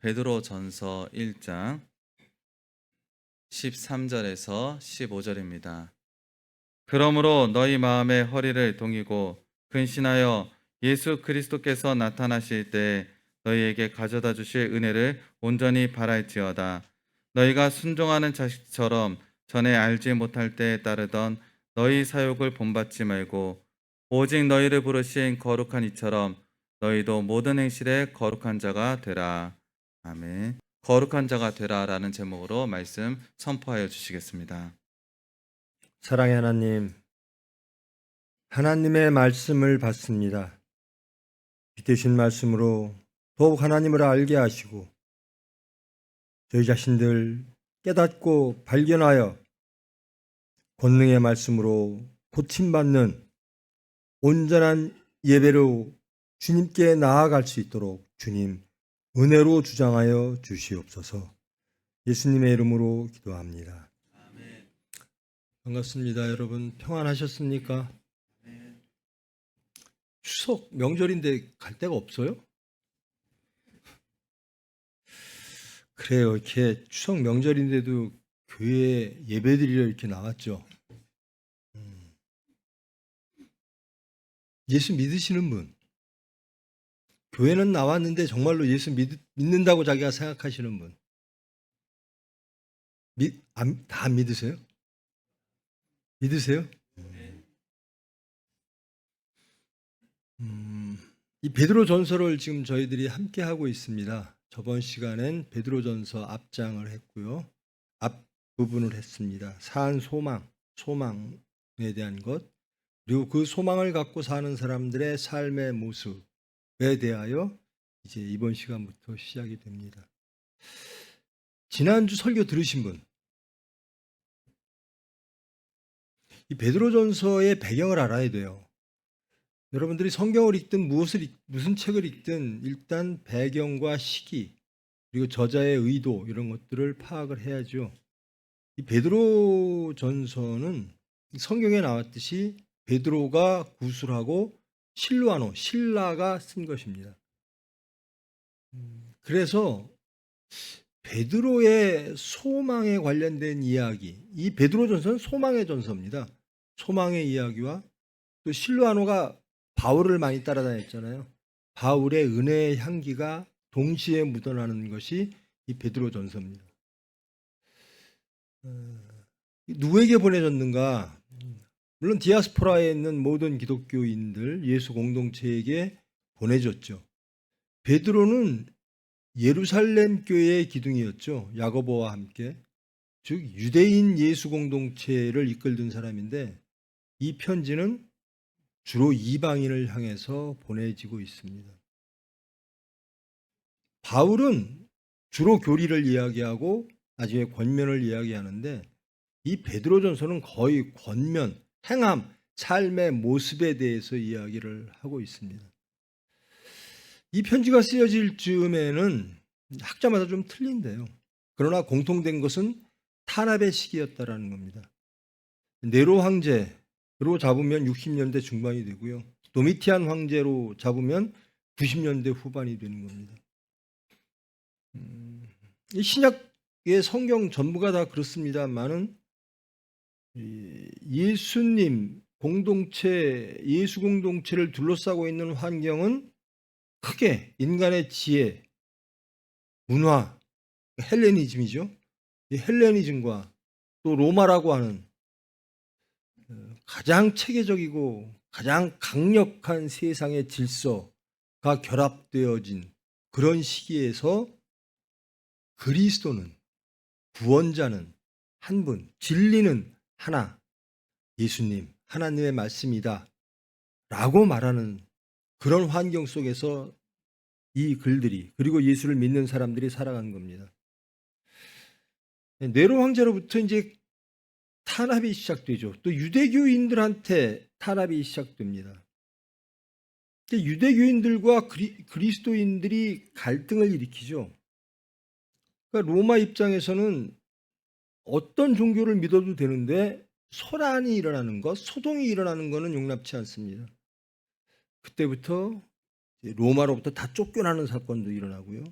베드로전서 1장 13절에서 15절입니다. 그러므로 너희 마음의 허리를 동이고 근신하여 예수 그리스도께서 나타나실 때 너희에게 가져다 주실 은혜를 온전히 바랄지어다. 너희가 순종하는 자식처럼 전에 알지 못할 때에 따르던 너희 사욕을 본받지 말고 오직 너희를 부르신 거룩한 이처럼 너희도 모든 행실에 거룩한 자가 되라. 아멘. 거룩한 자가 되라라는 제목으로 말씀 선포하여 주시겠습니다. 사랑의 하나님, 하나님의 말씀을 받습니다. 빛되신 말씀으로 더욱 하나님을 알게 하시고 저희 자신들 깨닫고 발견하여 권능의 말씀으로 고침받는 온전한 예배로 주님께 나아갈 수 있도록 주님 은혜로 주장하여 주시옵소서. 예수님의 이름으로 기도합니다. 아멘. 반갑습니다. 여러분 평안하셨습니까? 추석 명절인데 갈 데가 없어요? 그래요. 이렇게 추석 명절인데도 교회 예배드리러 이렇게 나왔죠. 예수 믿으시는 분, 교회는 나왔는데 정말로 예수 믿는다고 자기가 생각하시는 분, 다 안 믿으세요? 믿으세요? 이 베드로전서를 지금 저희들이 함께 하고 있습니다. 저번 시간엔 베드로전서 앞장을 했고요. 앞부분을 했습니다. 사한 소망에 대한 것, 그리고 그 소망을 갖고 사는 사람들의 삶의 모습에 대하여 이제 이번 시간부터 시작이 됩니다. 지난주 설교 들으신 분, 이 베드로전서의 배경을 알아야 돼요. 여러분들이 성경을 읽든 무슨 책을 읽든 일단 배경과 시기 그리고 저자의 의도 이런 것들을 파악을 해야죠. 이 베드로전서는 성경에 나왔듯이 베드로가 구술하고 신라가 쓴 것입니다. 그래서 베드로의 소망에 관련된 이야기, 이 베드로전서는 소망의 전서입니다. 소망의 이야기와 또 실로아노가 바울을 많이 따라다녔잖아요. 바울의 은혜의 향기가 동시에 묻어나는 것이 이 베드로전서입니다. 누구에게 보내졌는가? 물론 디아스포라에 있는 모든 기독교인들, 예수 공동체에게 보내졌죠. 베드로는 예루살렘 교회의 기둥이었죠. 야고보와 함께. 즉 유대인 예수 공동체를 이끌던 사람인데 이 편지는 주로 이방인을 향해서 보내지고 있습니다. 바울은 주로 교리를 이야기하고 나중에 권면을 이야기하는데 이 베드로전서는 거의 권면, 행함, 삶의 모습에 대해서 이야기를 하고 있습니다. 이 편지가 쓰여질 즈음에는 학자마다 좀 틀린데요. 그러나 공통된 것은 탄압의 시기였다라는 겁니다. 네로 황제로 잡으면 60년대 중반이 되고요. 도미티안 황제로 잡으면 90년대 후반이 되는 겁니다. 이 신약의 성경 전부가 다 그렇습니다만은 예수님 공동체, 예수 공동체를 둘러싸고 있는 환경은 크게 인간의 지혜, 문화, 헬레니즘이죠. 이 헬레니즘과 또 로마라고 하는 가장 체계적이고 가장 강력한 세상의 질서가 결합되어진 그런 시기에서 그리스도는, 구원자는 한 분, 진리는 하나, 예수님, 하나님의 말씀이다 라고 말하는 그런 환경 속에서 이 글들이, 그리고 예수를 믿는 사람들이 살아간 겁니다. 네로 황제로부터 이제 탄압이 시작되죠. 또 유대교인들한테 탄압이 시작됩니다. 유대교인들과 그리스도인들이 갈등을 일으키죠. 그러니까 로마 입장에서는 어떤 종교를 믿어도 되는데 소란이 일어나는 것, 소동이 일어나는 것은 용납치 않습니다. 그때부터 로마로부터 다 쫓겨나는 사건도 일어나고요.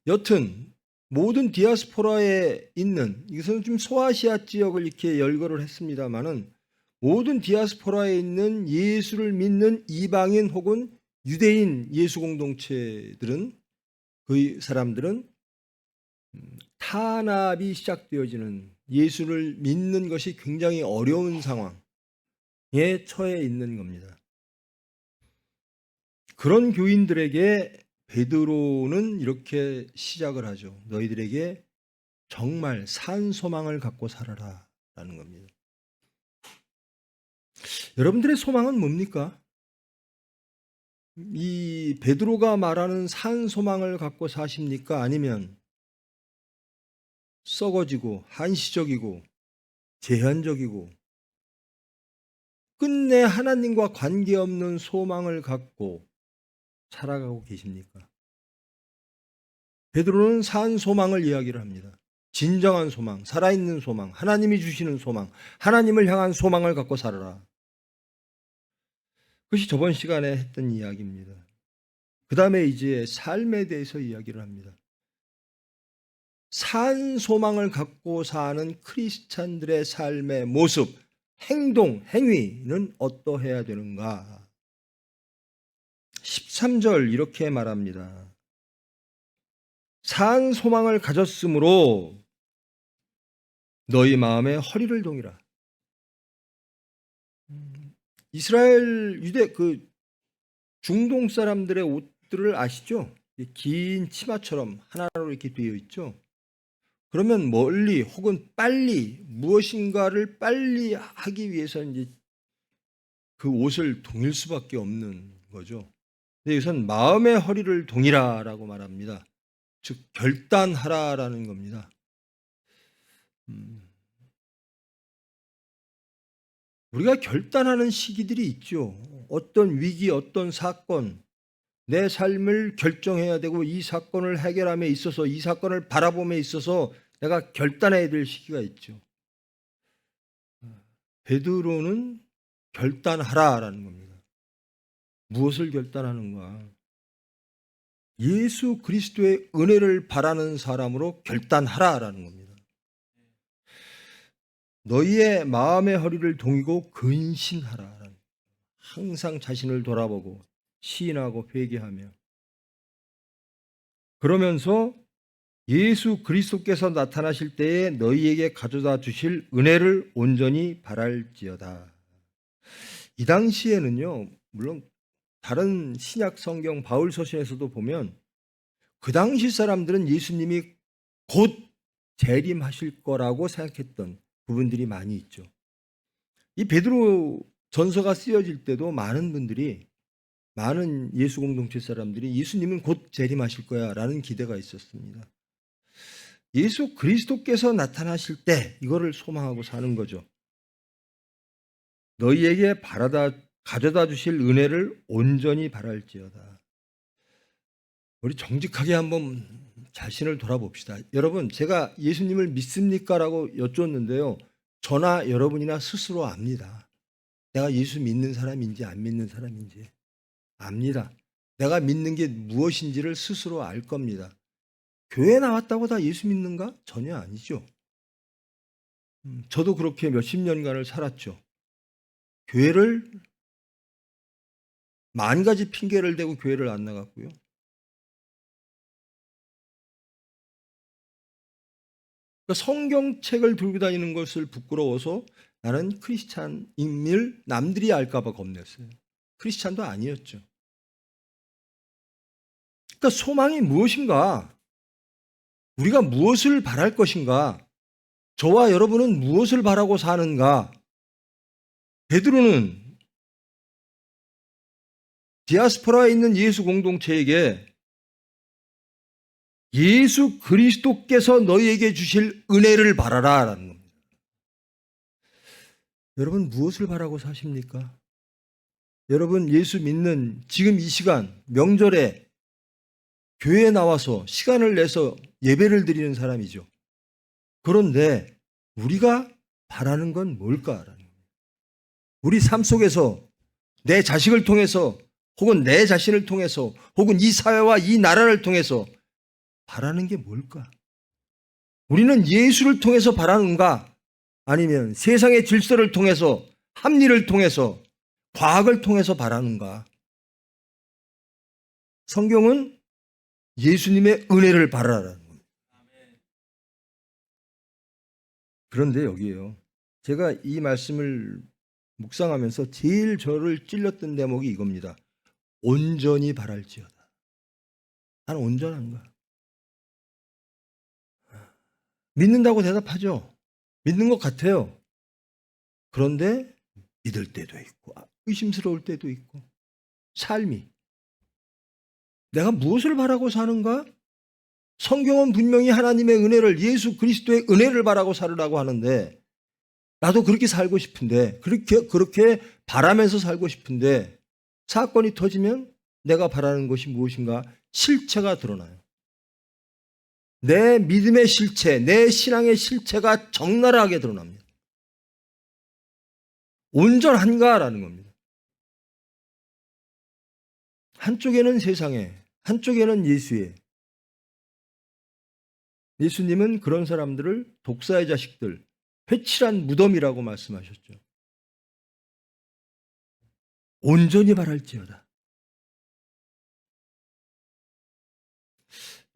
여튼 모든 디아스포라에 있는, 이것은 좀 소아시아 지역을 이렇게 열거를 했습니다마는, 모든 디아스포라에 있는 예수를 믿는 이방인 혹은 유대인 예수 공동체들은, 그 사람들은 탄압이 시작되어지는, 예수를 믿는 것이 굉장히 어려운 상황에 처해 있는 겁니다. 그런 교인들에게 베드로는 이렇게 시작을 하죠. 너희들에게 정말 산 소망을 갖고 살아라 라는 겁니다. 여러분들의 소망은 뭡니까? 이 베드로가 말하는 산 소망을 갖고 사십니까? 아니면 썩어지고 한시적이고 제한적이고 끝내 하나님과 관계없는 소망을 갖고 살아가고 계십니까? 베드로는 산 소망을 이야기를 합니다. 진정한 소망, 살아있는 소망, 하나님이 주시는 소망, 하나님을 향한 소망을 갖고 살아라. 그것이 저번 시간에 했던 이야기입니다. 그 다음에 이제 삶에 대해서 이야기를 합니다. 산 소망을 갖고 사는 크리스찬들의 삶의 모습, 행동, 행위는 어떠해야 되는가? 13절 이렇게 말합니다. 산 소망을 가졌으므로 너희 마음에 허리를 동이라. 이스라엘 유대 그 중동 사람들의 옷들을 아시죠? 긴 치마처럼 하나로 이렇게 되어 있죠. 그러면 멀리 혹은 빨리 무엇인가를 빨리 하기 위해서 이제 그 옷을 동일 수밖에 없는 거죠. 근데 여기서는 마음의 허리를 동이라라고 말합니다. 즉 결단하라라는 겁니다. 우리가 결단하는 시기들이 있죠. 어떤 위기, 어떤 사건, 내 삶을 결정해야 되고 이 사건을 해결함에 있어서, 이 사건을 바라봄에 있어서 내가 결단해야 될 시기가 있죠. 베드로는 결단하라라는 겁니다. 무엇을 결단하는가? 예수 그리스도의 은혜를 바라는 사람으로 결단하라라는 겁니다. 너희의 마음의 허리를 동이고 근신하라. 항상 자신을 돌아보고 시인하고 회개하며, 그러면서 예수 그리스도께서 나타나실 때에 너희에게 가져다 주실 은혜를 온전히 바랄지어다. 이 당시에는요, 물론 다른 신약 성경 바울 서신에서도 보면 그 당시 사람들은 예수님이 곧 재림하실 거라고 생각했던 부분들이 많이 있죠. 이 베드로 전서가 쓰여질 때도 많은 분들이, 많은 예수 공동체 사람들이 예수님은 곧 재림하실 거야 라는 기대가 있었습니다. 예수 그리스도께서 나타나실 때 이거를 소망하고 사는 거죠. 너희에게 가져다 주실 은혜를 온전히 바랄지어다. 우리 정직하게 한번 자신을 돌아봅시다. 여러분, 제가 예수님을 믿습니까? 라고 여쭈었는데요, 저나 여러분이나 스스로 압니다. 내가 예수 믿는 사람인지 안 믿는 사람인지 압니다. 내가 믿는 게 무엇인지를 스스로 알 겁니다. 교회 나왔다고 다 예수 믿는가? 전혀 아니죠. 저도 그렇게 몇십 년간을 살았죠. 교회를 만 가지 핑계를 대고 교회를 안 나갔고요. 그러니까 성경책을 들고 다니는 것을 부끄러워서 나는 크리스찬임을 남들이 알까 봐 겁냈어요. 크리스찬도 아니었죠. 그러니까 소망이 무엇인가? 우리가 무엇을 바랄 것인가? 저와 여러분은 무엇을 바라고 사는가? 베드로는 디아스포라에 있는 예수 공동체에게 예수 그리스도께서 너희에게 주실 은혜를 바라라 라는 겁니다. 여러분 무엇을 바라고 사십니까? 여러분 예수 믿는 지금 이 시간 명절에 교회에 나와서 시간을 내서 예배를 드리는 사람이죠. 그런데 우리가 바라는 건 뭘까라는 거예요. 우리 삶 속에서 내 자식을 통해서 혹은 내 자신을 통해서 혹은 이 사회와 이 나라를 통해서 바라는 게 뭘까? 우리는 예수를 통해서 바라는가? 아니면 세상의 질서를 통해서, 합리를 통해서, 과학을 통해서 바라는가? 성경은 예수님의 은혜를 바라라는 겁니다. 그런데 여기에요. 제가 이 말씀을 묵상하면서 제일 저를 찔렸던 대목이 이겁니다. 온전히 바랄지어다. 나는 온전한가? 믿는다고 대답하죠. 믿는 것 같아요. 그런데 믿을 때도 있고 의심스러울 때도 있고 삶이 내가 무엇을 바라고 사는가? 성경은 분명히 하나님의 은혜를 예수 그리스도의 은혜를 바라고 살으라고 하는데 나도 그렇게 살고 싶은데 그렇게 바라면서 살고 싶은데 사건이 터지면 내가 바라는 것이 무엇인가? 실체가 드러나요. 내 믿음의 실체, 내 신앙의 실체가 적나라하게 드러납니다. 온전한가라는 겁니다. 한쪽에는 세상에, 한쪽에는 예수에. 예수님은 그런 사람들을 독사의 자식들, 회칠한 무덤이라고 말씀하셨죠. 온전히 바랄지어다.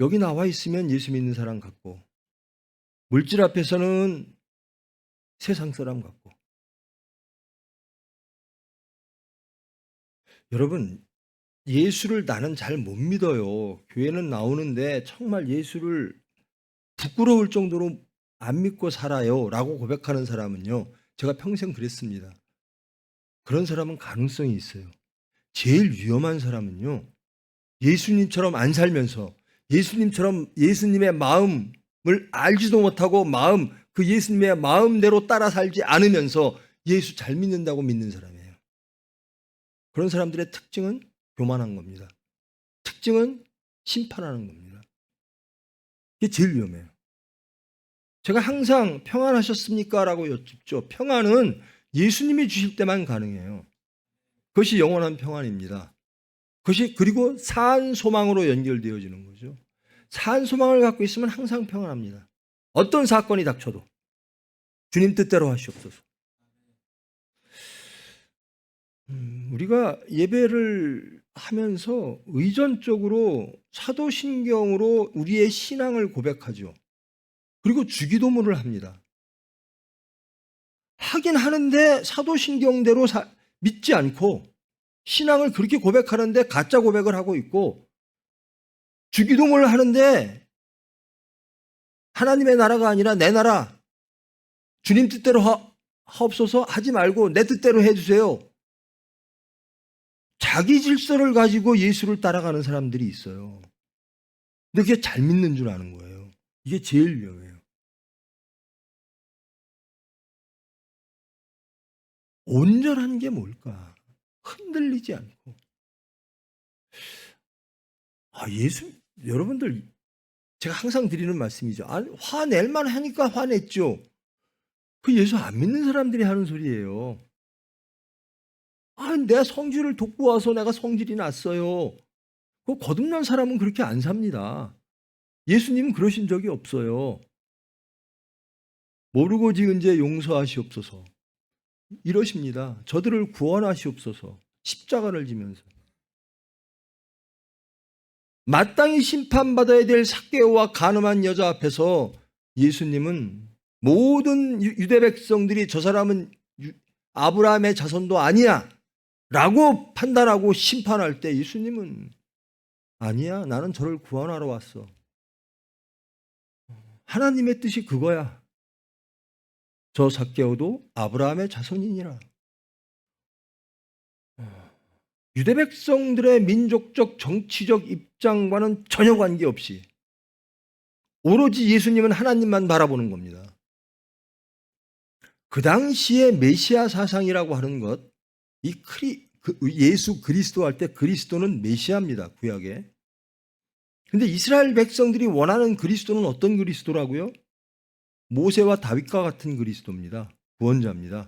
여기 나와 있으면 예수 믿는 사람 같고 물질 앞에서는 세상 사람 같고. 여러분, 예수를 나는 잘 못 믿어요. 교회는 나오는데 정말 예수를 부끄러울 정도로 안 믿고 살아요 라고 고백하는 사람은요, 제가 평생 그랬습니다. 그런 사람은 가능성이 있어요. 제일 위험한 사람은요, 예수님처럼 안 살면서 예수님처럼 예수님의 마음을 알지도 못하고 그 예수님의 마음대로 따라 살지 않으면서 예수 잘 믿는다고 믿는 사람이에요. 그런 사람들의 특징은 교만한 겁니다. 특징은 심판하는 겁니다. 이게 제일 위험해요. 제가 항상 평안하셨습니까? 라고 여쭙죠. 평안은 예수님이 주실 때만 가능해요. 그것이 영원한 평안입니다. 그것이 그리고 산 소망으로 연결되어지는 거죠. 산 소망을 갖고 있으면 항상 평안합니다. 어떤 사건이 닥쳐도 주님 뜻대로 하시옵소서. 우리가 예배를 하면서 의존적으로 사도신경으로 우리의 신앙을 고백하죠. 그리고 주기도문을 합니다. 하긴 하는데 사도신경대로 믿지 않고 신앙을 그렇게 고백하는데 가짜 고백을 하고 있고, 주기도문을 하는데 하나님의 나라가 아니라 내 나라, 주님 뜻대로 하옵소서 하지 말고 내 뜻대로 해주세요. 자기 질서를 가지고 예수를 따라가는 사람들이 있어요. 근데 그게 잘 믿는 줄 아는 거예요. 이게 제일 위험해요. 온전한 게 뭘까? 흔들리지 않고. 여러분들, 제가 항상 드리는 말씀이죠. 화낼만 하니까 화냈죠. 그 예수 안 믿는 사람들이 하는 소리예요. 내가 성질을 돋고 와서 내가 성질이 났어요. 그 거듭난 사람은 그렇게 안 삽니다. 예수님은 그러신 적이 없어요. 모르고 지은 죄 용서하시옵소서 이러십니다. 저들을 구원하시옵소서 십자가를 지면서. 마땅히 심판받아야 될 삭개오와 간음한 여자 앞에서 예수님은 모든 유대 백성들이 저 사람은 아브라함의 자손도 아니야 라고 판단하고 심판할 때 예수님은 아니야, 나는 저를 구원하러 왔어. 하나님의 뜻이 그거야. 저 삭개오도 아브라함의 자손이니라. 유대 백성들의 민족적 정치적 입장과는 전혀 관계없이 오로지 예수님은 하나님만 바라보는 겁니다. 그 당시에 메시아 사상이라고 하는 것, 예수 그리스도 할 때 그리스도는 메시아입니다, 구약에. 근데 이스라엘 백성들이 원하는 그리스도는 어떤 그리스도라고요? 모세와 다윗과 같은 그리스도입니다. 구원자입니다.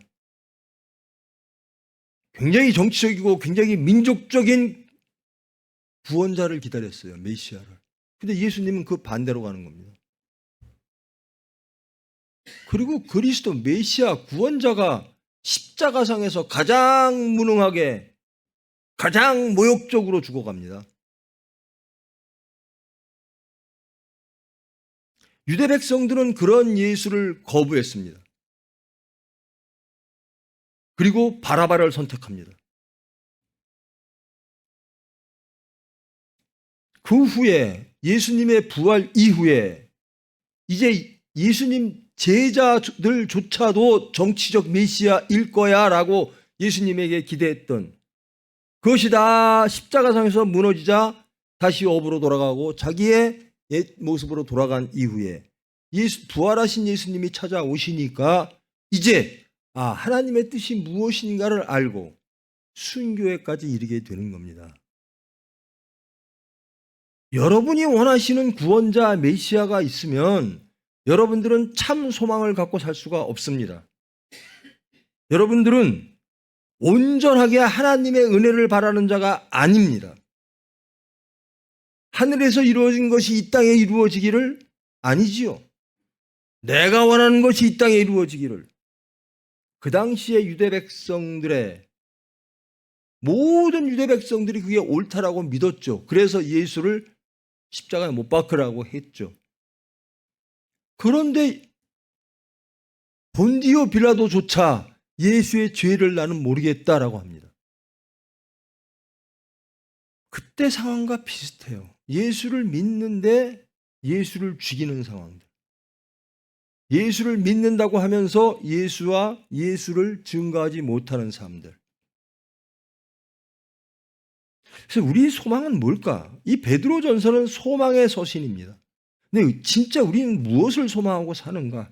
굉장히 정치적이고 굉장히 민족적인 구원자를 기다렸어요, 메시아를. 근데 예수님은 그 반대로 가는 겁니다. 그리고 그리스도 메시아 구원자가 십자가상에서 가장 무능하게, 가장 모욕적으로 죽어갑니다. 유대 백성들은 그런 예수를 거부했습니다. 그리고 바라바를 선택합니다. 그 후에 예수님의 부활 이후에 이제 예수님 제자들조차도 정치적 메시아일 거야 라고 예수님에게 기대했던 그것이 다 십자가상에서 무너지자 다시 업으로 돌아가고 자기의 옛 모습으로 돌아간 이후에 부활하신 예수님이 찾아오시니까 이제 하나님의 뜻이 무엇인가를 알고 순교에까지 이르게 되는 겁니다. 여러분이 원하시는 구원자 메시아가 있으면 여러분들은 참 소망을 갖고 살 수가 없습니다. 여러분들은 온전하게 하나님의 은혜를 바라는 자가 아닙니다. 하늘에서 이루어진 것이 이 땅에 이루어지기를 아니지요. 내가 원하는 것이 이 땅에 이루어지기를. 그 당시에 모든 유대 백성들이 그게 옳다라고 믿었죠. 그래서 예수를 십자가에 못 박으라고 했죠. 그런데 본디오 빌라도조차 예수의 죄를 나는 모르겠다라고 합니다. 그때 상황과 비슷해요. 예수를 믿는데 예수를 죽이는 상황들. 예수를 믿는다고 하면서 예수와 예수를 증거하지 못하는 사람들. 그래서 우리 소망은 뭘까? 이 베드로전서는 소망의 서신입니다. 근데 진짜 우리는 무엇을 소망하고 사는가?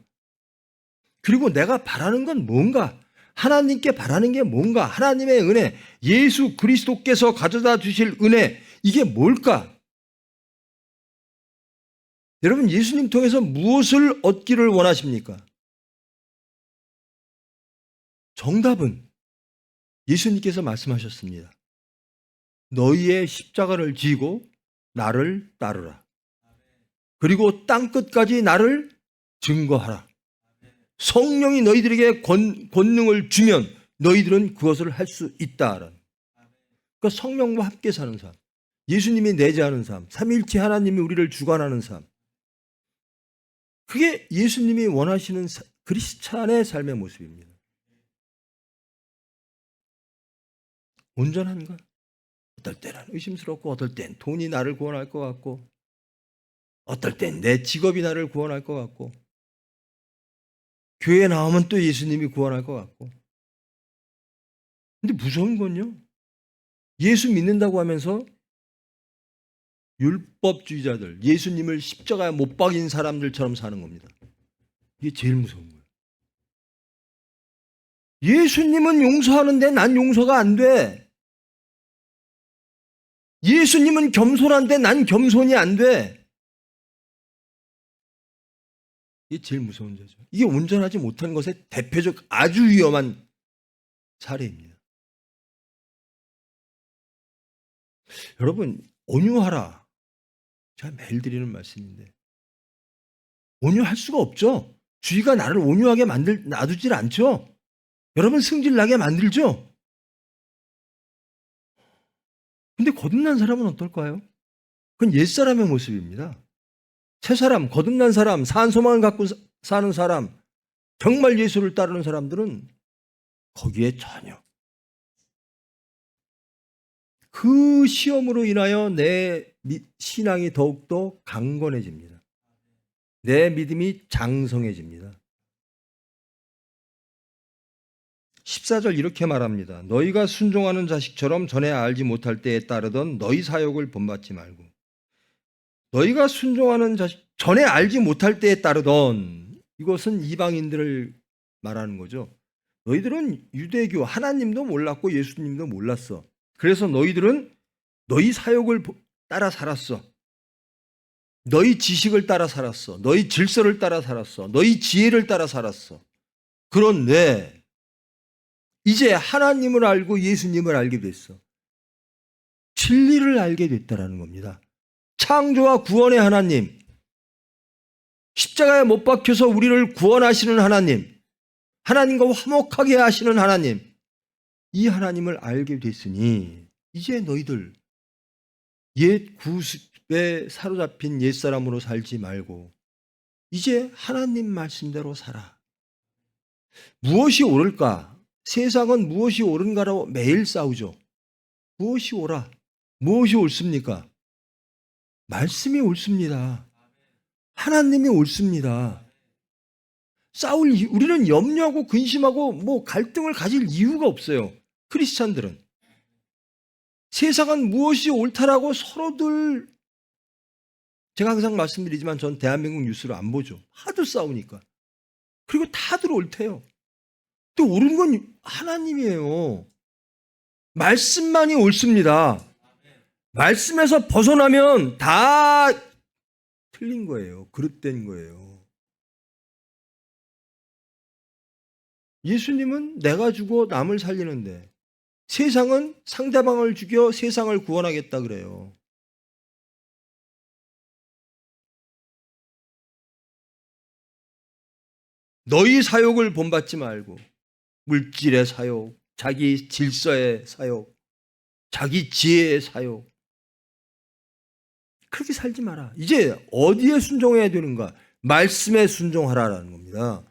그리고 내가 바라는 건 뭔가? 하나님께 바라는 게 뭔가? 하나님의 은혜, 예수 그리스도께서 가져다 주실 은혜, 이게 뭘까? 여러분, 예수님 통해서 무엇을 얻기를 원하십니까? 정답은 예수님께서 말씀하셨습니다. 너희의 십자가를 지고 나를 따르라. 그리고 땅끝까지 나를 증거하라. 성령이 너희들에게 권능을 주면 너희들은 그것을 할 수 있다. 그러니까 성령과 함께 사는 삶, 예수님이 내재하는 삶, 삼위일체 하나님이 우리를 주관하는 삶, 그게 예수님이 원하시는 크리스찬의 삶의 모습입니다. 온전한가? 어떨 때는 의심스럽고 어떨 땐 돈이 나를 구원할 것 같고 어떨 땐 내 직업이 나를 구원할 것 같고 교회에 나오면 또 예수님이 구원할 것 같고. 근데 무서운 건요, 예수 믿는다고 하면서 율법주의자들, 예수님을 십자가에 못 박인 사람들처럼 사는 겁니다. 이게 제일 무서운 거예요. 예수님은 용서하는데 난 용서가 안 돼. 예수님은 겸손한데 난 겸손이 안 돼. 이게 제일 무서운 죄죠. 이게 온전하지 못한 것의 대표적 아주 위험한 사례입니다. 여러분, 온유하라. 제가 매일 드리는 말씀인데 온유할 수가 없죠. 주의가 나를 온유하게 놔두질 않죠. 여러분, 승질나게 만들죠. 근데 거듭난 사람은 어떨까요? 그건 옛사람의 모습입니다. 새사람, 거듭난 사람, 산 소망을 갖고 사는 사람, 정말 예수를 따르는 사람들은 거기에 전혀. 그 시험으로 인하여 내 신앙이 더욱더 강건해집니다. 내 믿음이 장성해집니다. 14절 이렇게 말합니다. 너희가 순종하는 자식처럼 전에 알지 못할 때에 따르던 너희 사욕을 본받지 말고. 너희가 순종하는 자식, 전에 알지 못할 때에 따르던, 이것은 이방인들을 말하는 거죠. 너희들은 유대교, 하나님도 몰랐고 예수님도 몰랐어. 그래서 너희들은 너희 사욕을 따라 살았어. 너희 지식을 따라 살았어. 너희 질서를 따라 살았어. 너희 지혜를 따라 살았어. 그런데 이제 하나님을 알고 예수님을 알게 됐어. 진리를 알게 됐다라는 겁니다. 창조와 구원의 하나님, 십자가에 못 박혀서 우리를 구원하시는 하나님, 하나님과 화목하게 하시는 하나님, 이 하나님을 알게 됐으니 이제 너희들 옛 구습에 사로잡힌 옛사람으로 살지 말고 이제 하나님 말씀대로 살아. 무엇이 옳을까? 세상은 무엇이 옳은가로 매일 싸우죠. 무엇이 옳아? 무엇이 옳습니까? 말씀이 옳습니다. 하나님이 옳습니다. 우리는 염려하고 근심하고 갈등을 가질 이유가 없어요. 크리스찬들은. 세상은 무엇이 옳다라고 서로들, 제가 항상 말씀드리지만 전 대한민국 뉴스를 안 보죠. 하도 싸우니까. 그리고 다들 옳대요. 또 옳은 건 하나님이에요. 말씀만이 옳습니다. 말씀에서 벗어나면 다 틀린 거예요. 그릇된 거예요. 예수님은 내가 죽어 남을 살리는데 세상은 상대방을 죽여 세상을 구원하겠다 그래요. 너희 사욕을 본받지 말고 물질의 사욕, 자기 질서의 사욕, 자기 지혜의 사욕, 그렇게 살지 마라. 이제 어디에 순종해야 되는가? 말씀에 순종하라라는 겁니다.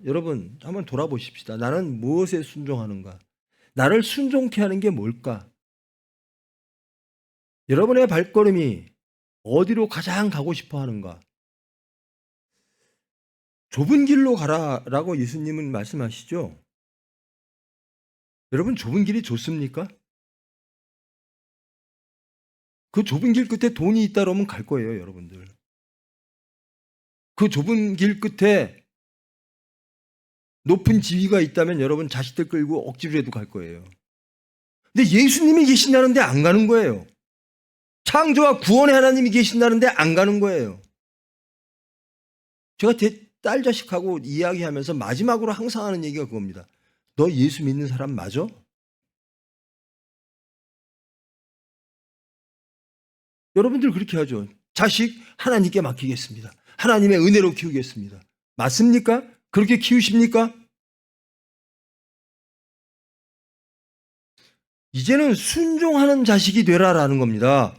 여러분 한번 돌아보십시다. 나는 무엇에 순종하는가? 나를 순종케 하는 게 뭘까? 여러분의 발걸음이 어디로 가장 가고 싶어 하는가? 좁은 길로 가라라고 예수님은 말씀하시죠. 여러분 좁은 길이 좋습니까? 그 좁은 길 끝에 돈이 있다 그러면 갈 거예요, 여러분들. 그 좁은 길 끝에 높은 지위가 있다면 여러분 자식들 끌고 억지로라도 갈 거예요. 근데 예수님이 계신다는데 안 가는 거예요. 창조와 구원의 하나님이 계신다는데 안 가는 거예요. 제가 딸 자식하고 이야기하면서 마지막으로 항상 하는 얘기가 그겁니다. 너 예수 믿는 사람 맞아? 여러분들 그렇게 하죠. 자식 하나님께 맡기겠습니다. 하나님의 은혜로 키우겠습니다. 맞습니까? 그렇게 키우십니까? 이제는 순종하는 자식이 되라라는 겁니다.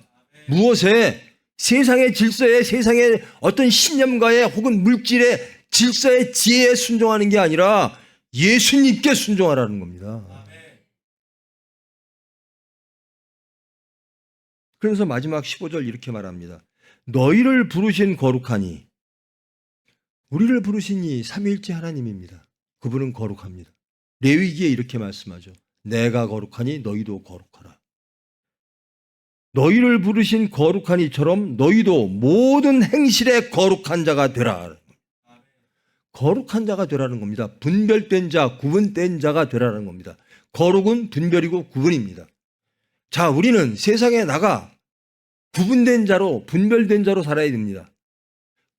무엇에? 세상의 질서에, 세상의 어떤 신념가에 혹은 물질의 질서의 지혜에 순종하는 게 아니라 예수님께 순종하라는 겁니다. 그래서 마지막 15절 이렇게 말합니다. 너희를 부르신 거룩하니, 우리를 부르신 이 삼위일체 하나님입니다. 그분은 거룩합니다. 레위기에 이렇게 말씀하죠. 내가 거룩하니 너희도 거룩하라. 너희를 부르신 거룩한 이처럼 너희도 모든 행실에 거룩한 자가 되라. 거룩한 자가 되라는 겁니다. 분별된 자, 구분된 자가 되라는 겁니다. 거룩은 분별이고 구분입니다. 자, 우리는 세상에 나가 구분된 자로, 분별된 자로 살아야 됩니다.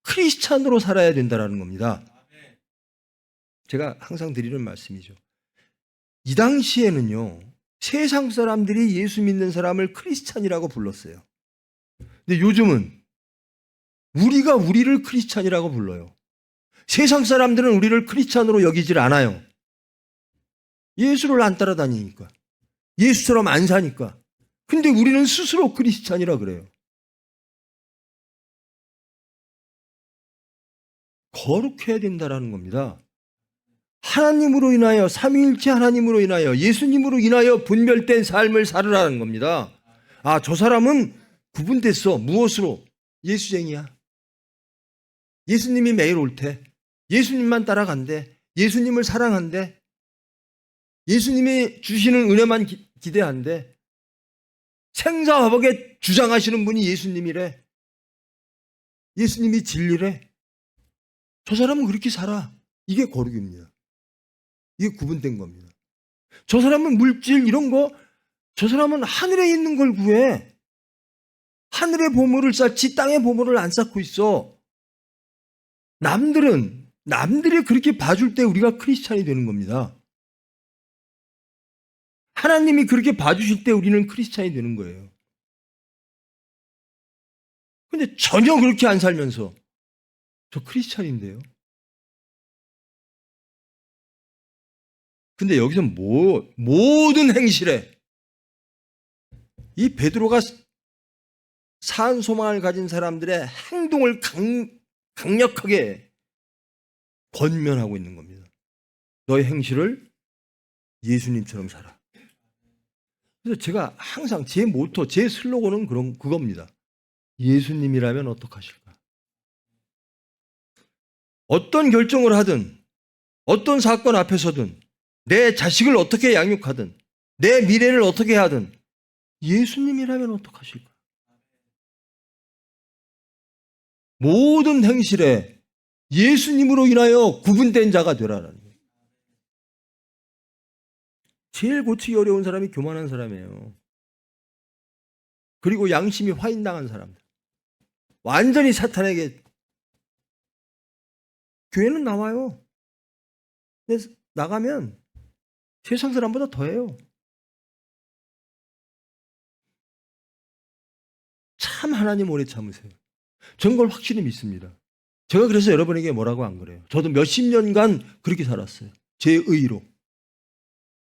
크리스찬으로 살아야 된다는 겁니다. 제가 항상 드리는 말씀이죠. 이 당시에는요, 세상 사람들이 예수 믿는 사람을 크리스찬이라고 불렀어요. 근데 요즘은 우리가 우리를 크리스찬이라고 불러요. 세상 사람들은 우리를 크리스찬으로 여기질 않아요. 예수를 안 따라다니니까. 예수처럼 안 사니까. 근데 우리는 스스로 크리스찬이라 그래요. 거룩해야 된다는 겁니다. 하나님으로 인하여, 삼위일체 하나님으로 인하여, 예수님으로 인하여 분별된 삶을 살으라는 겁니다. 아, 저 사람은 구분됐어. 무엇으로? 예수쟁이야. 예수님이 매일 옳대. 예수님만 따라간대. 예수님을 사랑한대. 예수님이 주시는 은혜만 기대한대. 생사화복에 주장하시는 분이 예수님이래. 예수님이 진리래. 저 사람은 그렇게 살아. 이게 거룩입니다. 이게 구분된 겁니다. 저 사람은 물질 이런 거, 저 사람은 하늘에 있는 걸 구해. 하늘의 보물을 쌓지 땅의 보물을 안 쌓고 있어. 남들이 그렇게 봐줄 때 우리가 크리스찬이 되는 겁니다. 하나님이 그렇게 봐주실 때 우리는 크리스찬이 되는 거예요. 근데 전혀 그렇게 안 살면서 저 크리스찬인데요. 근데 여기서 모든 행실에 이 베드로가 산 소망을 가진 사람들의 행동을 강력하게 권면하고 있는 겁니다. 너의 행실을 예수님처럼 살아. 그래서 제가 항상 제 모토, 제 슬로건은 그겁니다. 예수님이라면 어떡하실까? 어떤 결정을 하든, 어떤 사건 앞에서든, 내 자식을 어떻게 양육하든, 내 미래를 어떻게 하든, 예수님이라면 어떡하실까? 모든 행실에 예수님으로 인하여 구분된 자가 되라는 거예요. 제일 고치기 어려운 사람이 교만한 사람이에요. 그리고 양심이 화인당한 사람들. 완전히 사탄에게. 교회는 나와요. 근데 나가면 세상 사람보다 더해요. 참 하나님 오래 참으세요. 저는 그걸 확실히 믿습니다. 제가 그래서 여러분에게 뭐라고 안 그래요. 저도 몇십 년간 그렇게 살았어요. 제 의로.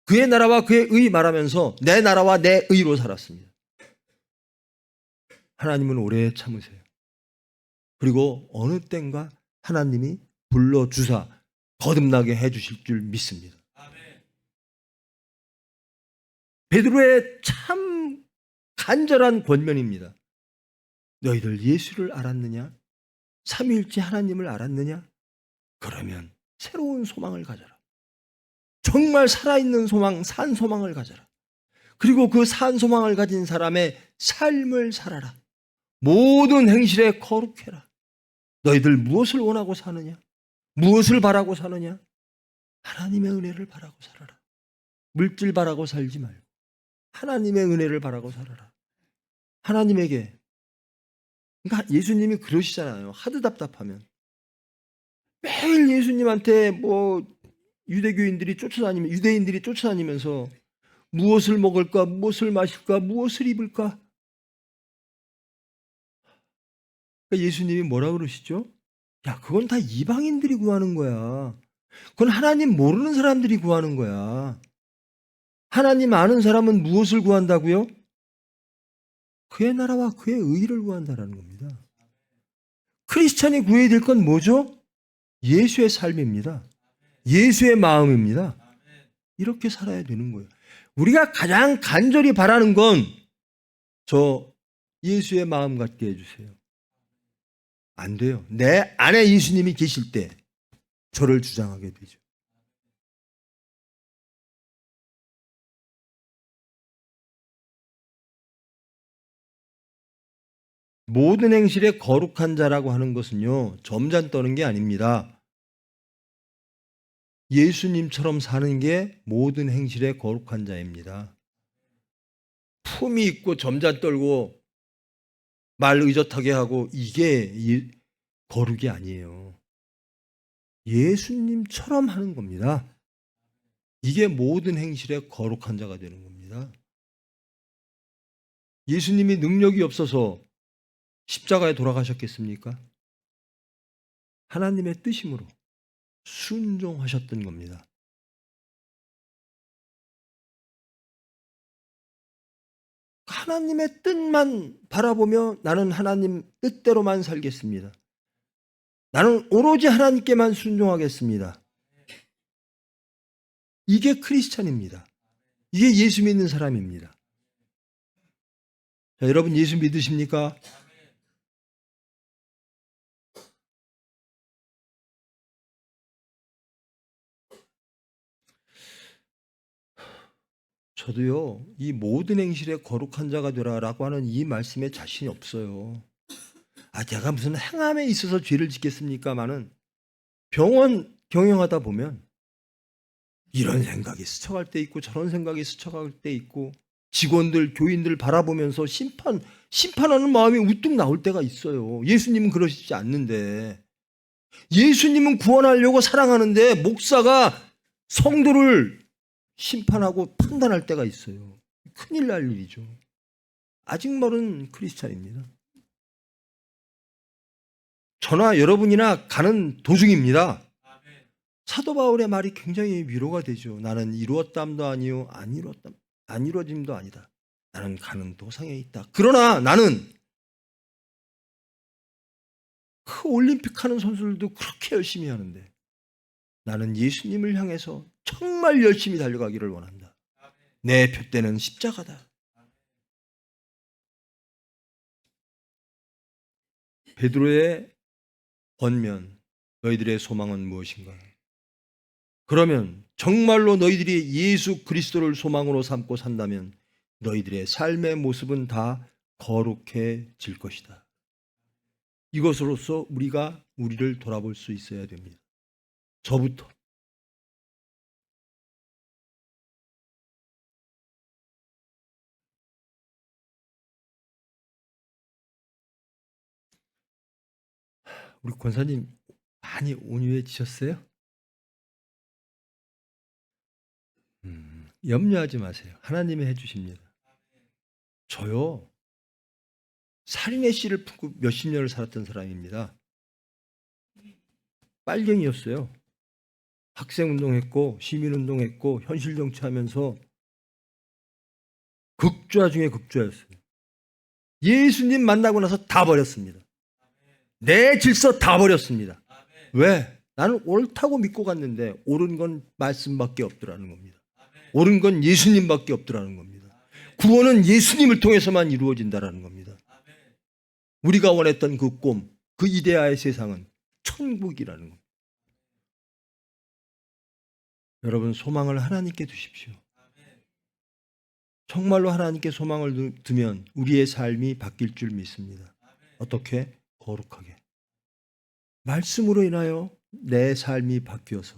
그의 나라와 그의 의 말하면서 내 나라와 내 의로 살았습니다. 하나님은 오래 참으세요. 그리고 어느 땐가 하나님이 불러주사 거듭나게 해주실 줄 믿습니다. 베드로의 참 간절한 권면입니다. 너희들 예수를 알았느냐? 삼위일체 하나님을 알았느냐? 그러면 새로운 소망을 가져라. 정말 살아있는 소망, 산 소망을 가져라. 그리고 그 산 소망을 가진 사람의 삶을 살아라. 모든 행실에 거룩해라. 너희들 무엇을 원하고 사느냐? 무엇을 바라고 사느냐? 하나님의 은혜를 바라고 살아라. 물질 바라고 살지 말고 하나님의 은혜를 바라고 살아라. 하나님에게. 그러니까 예수님이 그러시잖아요. 하도 답답하면. 매일 예수님한테 유대인들이 쫓아다니면서 무엇을 먹을까, 무엇을 마실까, 무엇을 입을까? 그러니까 예수님이 뭐라 그러시죠? 야, 그건 다 이방인들이 구하는 거야. 그건 하나님 모르는 사람들이 구하는 거야. 하나님 아는 사람은 무엇을 구한다고요? 그의 나라와 그의 의를 구한다라는 겁니다. 크리스찬이 구해야 될 건 뭐죠? 예수의 삶입니다. 예수의 마음입니다. 이렇게 살아야 되는 거예요. 우리가 가장 간절히 바라는 건 저 예수의 마음 갖게 해주세요. 안 돼요. 내 안에 예수님이 계실 때 저를 주장하게 되죠. 모든 행실에 거룩한 자라고 하는 것은요, 점잖 떠는 게 아닙니다. 예수님처럼 사는 게 모든 행실에 거룩한 자입니다. 품이 있고 점잖 떨고 말 의젓하게 하고 이게 거룩이 아니에요. 예수님처럼 하는 겁니다. 이게 모든 행실에 거룩한 자가 되는 겁니다. 예수님이 능력이 없어서 십자가에 돌아가셨겠습니까? 하나님의 뜻임으로 순종하셨던 겁니다. 하나님의 뜻만 바라보며 나는 하나님 뜻대로만 살겠습니다. 나는 오로지 하나님께만 순종하겠습니다. 이게 크리스찬입니다. 이게 예수 믿는 사람입니다. 자, 여러분 예수 믿으십니까? 저도요, 이 모든 행실에 거룩한 자가 되라라고 하는 이 말씀에 자신이 없어요. 내가 무슨 행함에 있어서 죄를 짓겠습니까마는 병원 경영하다 보면 이런 생각이 스쳐갈 때 있고 저런 생각이 스쳐갈 때 있고 직원들, 교인들 바라보면서 심판하는 마음이 우뚝 나올 때가 있어요. 예수님은 그러시지 않는데. 예수님은 구원하려고 사랑하는데 목사가 성도를 심판하고 판단할 때가 있어요. 큰일 날 일이죠. 아직 멀은 크리스찬입니다. 저나 여러분이나 가는 도중입니다. 사도 바울의 말이 굉장히 위로가 되죠. 나는 이루었담도 아니요 안 이루어짐도 아니다. 나는 가는 도상에 있다. 그러나 나는 그 올림픽 하는 선수들도 그렇게 열심히 하는데 나는 예수님을 향해서 정말 열심히 달려가기를 원한다. 내 표대는 십자가다. 베드로의 번면, 너희들의 소망은 무엇인가? 그러면 정말로 너희들이 예수 그리스도를 소망으로 삼고 산다면 너희들의 삶의 모습은 다 거룩해질 것이다. 이것으로서 우리가 우리를 돌아볼 수 있어야 됩니다. 저부터. 우리 권사님 많이 온유해지셨어요? 염려하지 마세요. 하나님이 해주십니다. 저요, 살인의 씨를 품고 몇십 년을 살았던 사람입니다. 빨갱이였어요. 학생운동했고 시민운동했고 현실정치하면서 극좌 중에 극좌였어요. 예수님 만나고 나서 다 버렸습니다. 내 질서 다 버렸습니다. 왜? 나는 옳다고 믿고 갔는데 옳은 건 말씀밖에 없더라는 겁니다. 옳은 건 예수님밖에 없더라는 겁니다. 구원은 예수님을 통해서만 이루어진다라는 겁니다. 우리가 원했던 그 꿈, 그 이데아의 세상은 천국이라는 겁니다. 여러분, 소망을 하나님께 두십시오. 정말로 하나님께 소망을 두면 우리의 삶이 바뀔 줄 믿습니다. 어떻게? 거룩하게. 말씀으로 인하여 내 삶이 바뀌어서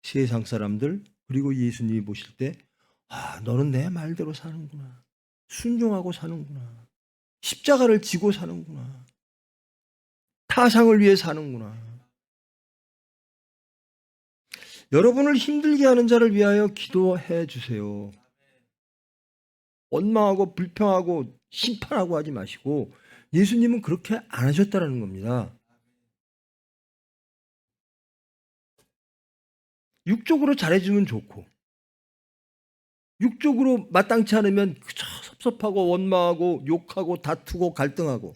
세상 사람들 그리고 예수님이 보실 때 너는 내 말대로 사는구나. 순종하고 사는구나. 십자가를 지고 사는구나. 타상을 위해 사는구나. 여러분을 힘들게 하는 자를 위하여 기도해 주세요. 원망하고 불평하고 심판하고 하지 마시고 예수님은 그렇게 안 하셨다는 겁니다. 육적으로 잘해주면 좋고 육적으로 마땅치 않으면 그저 섭섭하고 원망하고 욕하고 다투고 갈등하고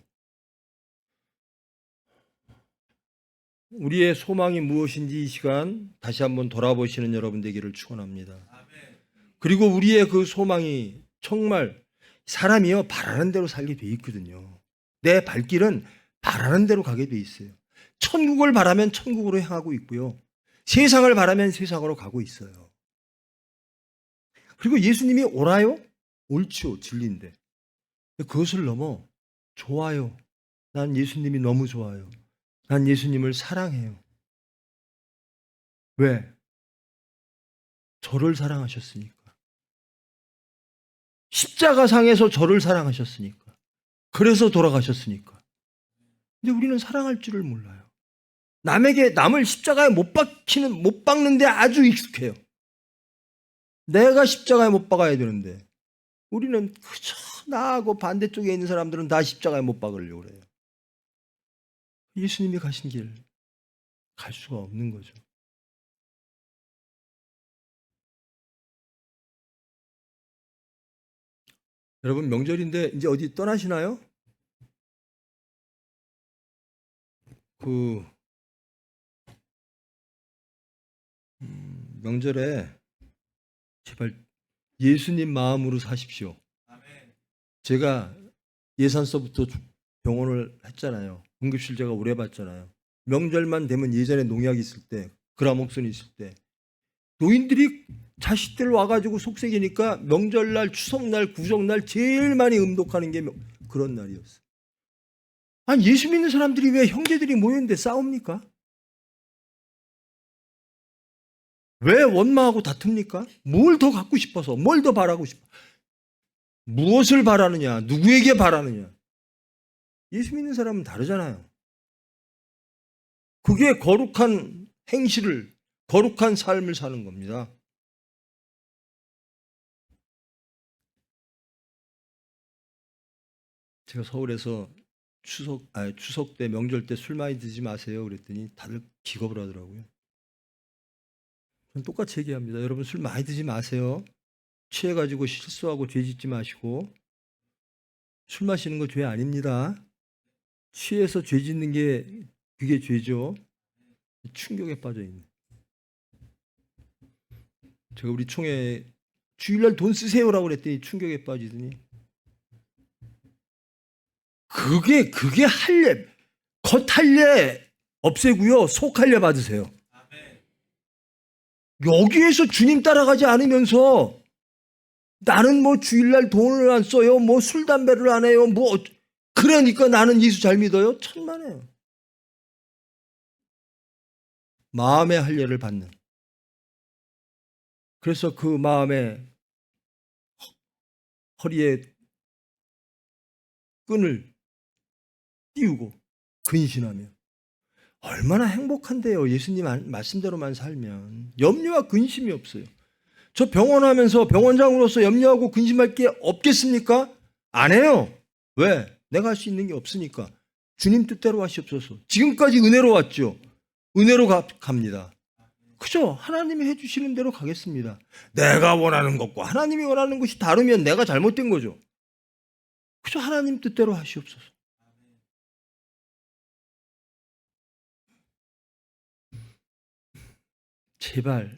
우리의 소망이 무엇인지 이 시간 다시 한번 돌아보시는 여러분 되기를 축원합니다. 그리고 우리의 그 소망이 정말 사람이요 바라는 대로 살게 돼 있거든요. 내 발길은 바라는 대로 가게 돼 있어요. 천국을 바라면 천국으로 향하고 있고요. 세상을 바라면 세상으로 가고 있어요. 그리고 예수님이 옳아요? 옳죠. 진리인데. 그것을 넘어 좋아요. 난 예수님이 너무 좋아요. 난 예수님을 사랑해요. 왜? 저를 사랑하셨으니까. 십자가상에서 저를 사랑하셨으니까. 그래서 돌아가셨으니까. 근데 우리는 사랑할 줄을 몰라요. 남을 십자가에 못 박는데 아주 익숙해요. 내가 십자가에 못 박아야 되는데 우리는 그저 나하고 반대쪽에 있는 사람들은 다 십자가에 못 박으려고 그래요. 예수님이 가신 길 갈 수가 없는 거죠. 여러분 명절인데 이제 어디 떠나시나요? 명절에 제발 예수님 마음으로 사십시오. 제가 예산서부터 병원을 했잖아요. 응급실 제가 오래 봤잖아요. 명절만 되면 예전에 농약 있을 때, 그라목슨 있을 때 노인들이 자식들 와가지고 속삭이니까 명절날, 추석날, 구정날 제일 많이 음독하는 게 그런 날이었어요. 아니 예수 믿는 사람들이 왜 형제들이 모였는데 싸웁니까? 왜 원망하고 다툽니까? 뭘 더 갖고 싶어서, 뭘 더 바라고 싶어? 무엇을 바라느냐? 누구에게 바라느냐? 예수 믿는 사람은 다르잖아요. 그게 거룩한 행실을, 거룩한 삶을 사는 겁니다. 제가 서울에서 추석 때 명절 때 술 많이 드지 마세요. 그랬더니 다들 기겁을 하더라고요. 저는 똑같이 얘기합니다. 여러분 술 많이 드지 마세요. 취해가지고 실수하고 죄 짓지 마시고. 술 마시는 거 죄 아닙니다. 취해서 죄 짓는 게 그게 죄죠. 충격에 빠져 있네. 제가 우리 총회 주일날 돈 쓰세요라고 그랬더니 충격에 빠지더니 그게 할례, 겉할례 없애고요. 속할례 받으세요. 여기에서 주님 따라가지 않으면서 나는 뭐 주일날 돈을 안 써요. 뭐 술 담배를 안 해요. 뭐 그러니까 나는 예수 잘 믿어요. 천만에요. 마음의 할례를 받는. 그래서 그 마음의 허리에 끈을 띄우고 근신하며 얼마나 행복한데요. 예수님 말씀대로만 살면 염려와 근심이 없어요. 저 병원하면서 병원장으로서 염려하고 근심할 게 없겠습니까? 안 해요. 왜? 내가 할 수 있는 게 없으니까. 주님 뜻대로 하시옵소서. 지금까지 은혜로 왔죠. 은혜로 갑니다. 그죠? 하나님이 해주시는 대로 가겠습니다. 내가 원하는 것과 하나님이 원하는 것이 다르면 내가 잘못된 거죠. 그죠? 하나님 뜻대로 하시옵소서. 제발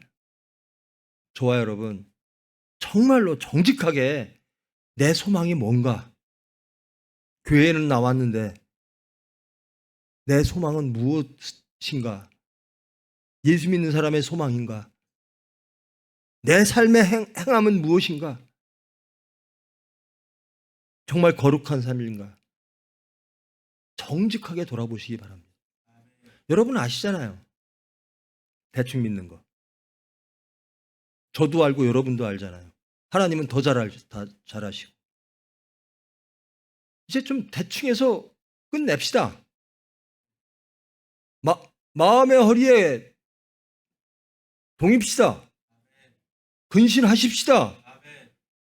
저와 여러분 정말로 정직하게 내 소망이 뭔가, 교회에는 나왔는데 내 소망은 무엇인가, 예수 믿는 사람의 소망인가, 내 삶의 행함은 무엇인가, 정말 거룩한 삶인가, 정직하게 돌아보시기 바랍니다. 여러분 아시잖아요. 대충 믿는 거. 저도 알고 여러분도 알잖아요. 하나님은 더 잘 아시고. 이제 좀 대충해서 끝냅시다. 마음의 허리에 동입시다. 근신하십시다.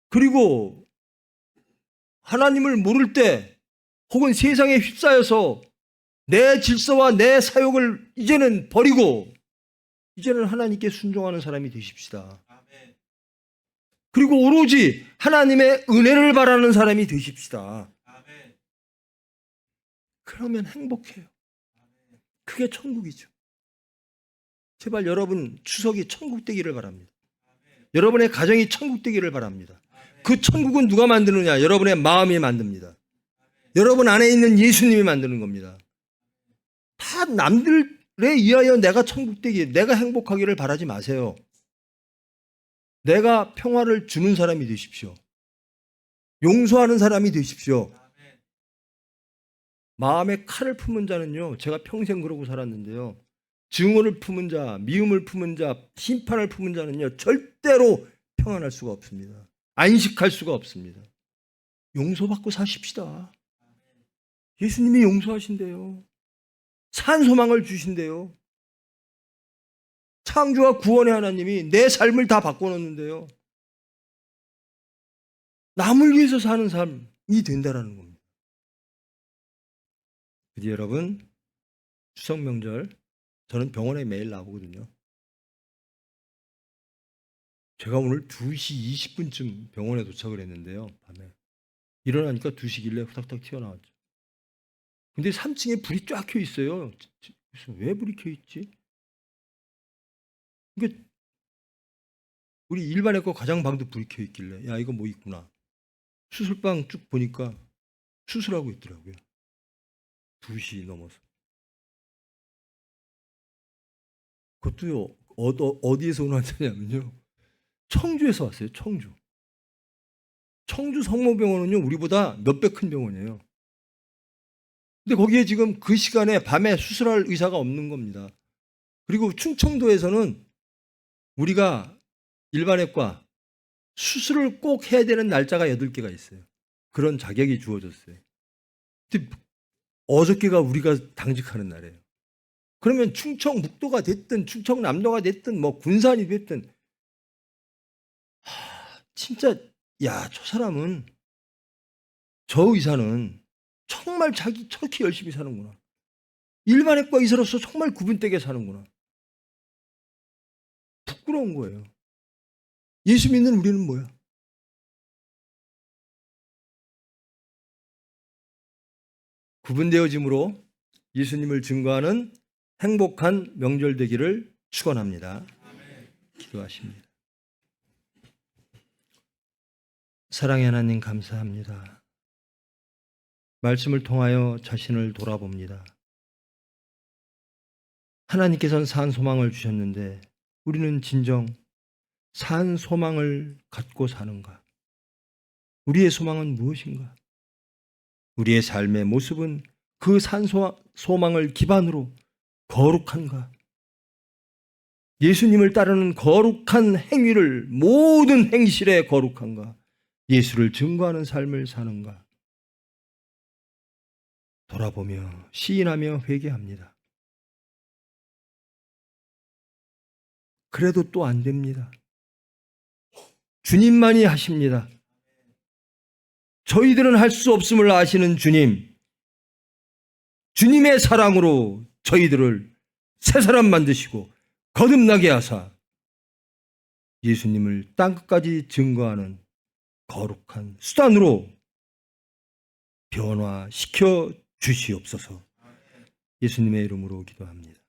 그리고 하나님을 모를 때 혹은 세상에 휩싸여서 내 질서와 내 사욕을 이제는 버리고 이제는 하나님께 순종하는 사람이 되십시다. 그리고 오로지 하나님의 은혜를 바라는 사람이 되십시다. 그러면 행복해요. 그게 천국이죠. 제발 여러분 추석이 천국 되기를 바랍니다. 여러분의 가정이 천국 되기를 바랍니다. 그 천국은 누가 만드느냐? 여러분의 마음이 만듭니다. 여러분 안에 있는 예수님이 만드는 겁니다. 다 남들에 의하여 내가 천국 되기, 내가 행복하기를 바라지 마세요. 내가 평화를 주는 사람이 되십시오. 용서하는 사람이 되십시오. 마음에 칼을 품은 자는요, 제가 평생 그러고 살았는데요, 증오를 품은 자, 미움을 품은 자, 심판을 품은 자는요 절대로 평안할 수가 없습니다. 안식할 수가 없습니다. 용서받고 사십시다. 예수님이 용서하신대요. 산 소망을 주신대요. 창조와 구원의 하나님이 내 삶을 다 바꿔놓는데요, 남을 위해서 사는 삶이 된다라는 겁니다. 그래서 여러분 추석 명절 저는 병원에 매일 나오거든요. 제가 오늘 2시 20분쯤 병원에 도착을 했는데요. 밤에 일어나니까 2시길래 후닥닥 튀어나왔죠. 근데 3층에 불이 쫙 켜 있어요. 그래서 왜 불이 켜 있지? 그러니까 우리 일반외과 과장방도 불이 켜 있길래 야 이거 뭐 있구나. 수술방 쭉 보니까 수술하고 있더라고요. 2시 넘어서. 그것도요 어디에서 온 환자냐면요, 청주에서 왔어요. 청주 성모병원은요 우리보다 몇 배 큰 병원이에요. 근데 거기에 지금 그 시간에 밤에 수술할 의사가 없는 겁니다. 그리고 충청도에서는 우리가 일반외과 수술을 꼭 해야 되는 날짜가 8개가 있어요. 그런 자격이 주어졌어요. 근데 어저께가 우리가 당직하는 날이에요. 그러면 충청북도가 됐든 충청남도가 됐든 뭐 군산이 됐든 진짜 야, 저 사람은, 저 의사는 정말 자기 저렇게 열심히 사는구나. 일반외과 의사로서 정말 구분되게 사는구나. 부끄러운 거예요. 예수 믿는 우리는 뭐야? 구분되어짐으로 예수님을 증거하는 행복한 명절 되기를 축원합니다. 기도하십니다. 사랑의 하나님 감사합니다. 말씀을 통하여 자신을 돌아봅니다. 하나님께서는 산 소망을 주셨는데 우리는 진정 산 소망을 갖고 사는가? 우리의 소망은 무엇인가? 우리의 삶의 모습은 그 산 소망을 기반으로 거룩한가? 예수님을 따르는 거룩한 행위를 모든 행실에 거룩한가? 예수를 증거하는 삶을 사는가? 돌아보며 시인하며 회개합니다. 그래도 또 안 됩니다. 주님만이 하십니다. 저희들은 할 수 없음을 아시는 주님, 주님의 사랑으로 저희들을 새 사람 만드시고 거듭나게 하사 예수님을 땅끝까지 증거하는 거룩한 수단으로 변화시켜 주시옵소서. 예수님의 이름으로 기도합니다.